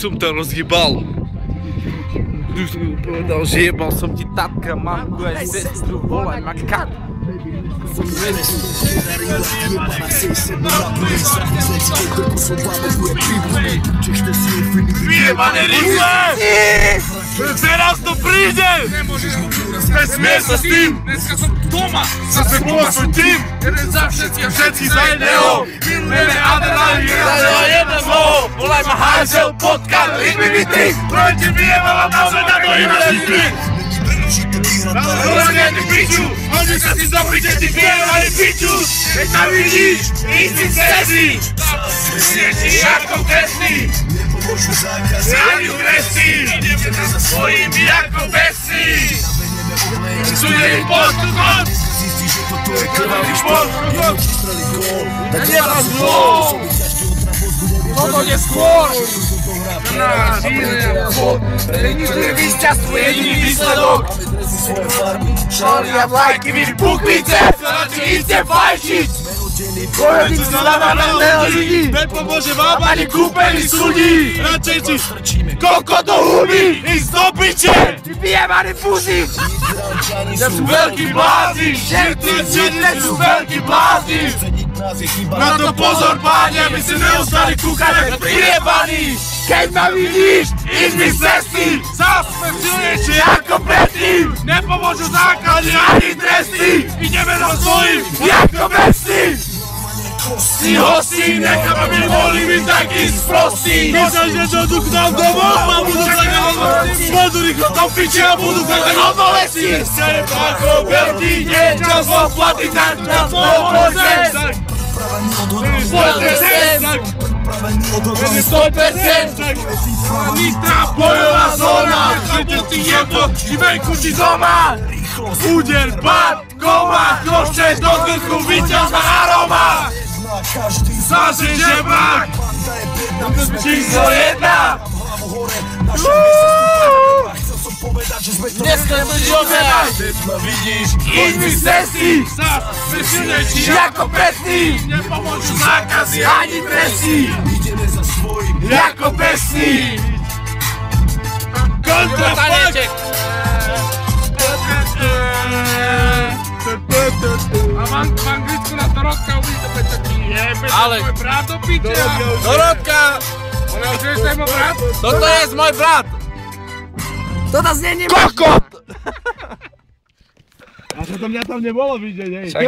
som to rozjebal. Už som mu povedal, že jebal som ti tatka, mamku aj sestru, volaj ma kat. Vyjebané rifle! Teraz to príde! Nesmieš sa s tým! Dneska som doma! Zase bol svoj tým! Jeden za všetkých, Všetci za jedného! Milujeme adrenalín, jedno slovo! Volaj ma HSL podcast, rytmy vytrik! Proti vyjebala na sveta do imažitry! Rozhodne ty piču! Oni sa si zobrite, ty vyjebali piču! Keď ma vidíš, ísť sesi! Svieti ako kresný! Ani kresný! Ideme za svojimi ako besní! Sudený postup! Krvavý postup! Nemám zlom! Toto je skôr! Nikto nevyšťastuje jediný výsledok! Šály a vlajky, vy bukvice! Radšej idete fajčiť! Bojovník sa nadávaného ľudí! Nepomôže vám ani kúpený súdí! Radšej si koko do huby! Ísť do piče! Ty vyjebaný fúzi! Ja sú veľký blázni! Všetci sú veľký blázni! Na to pozor, páni, aby si neostali kúkať ako prijebaní! Keď ma vidíš, ísť mi cesty! Zas sme silnejšie ako predtým! Nepomôžu základy ani tresty! Ideme za svojím ako besty! Si hostí, nechám, aby mohli byť takí sprostí! Myslíš, že dojdu k nám domov a budú také odvolesí? Pôjdu rýchlo do piči a budú také odvolesí! Serem ako veľký, nie je čas odplatiť na tvoj zem! 100%! Nitra bojová zóna! Chcete si jebo, i venku ti doma! Úder, pad, koma, klošče, do krku, vyťazná aroma! Zase žebrák! Číslo 1! Dneska nebudeš oberať! Vidíš, íď mi cesty! Zas sme silnejší ako predtým! Nepomôžu zákazy ani tresty! Ideme za svojím ako besní! Kontrataneček! A v Anglicku na Dorotka uvidíte pečaky. Ale... Môj brat do piče. Dorotka! Ona už vieš, to je môj brat? Toto je môj brat! Toto znie Kokot! A to mňa tam nebolo vidieť, hej. Však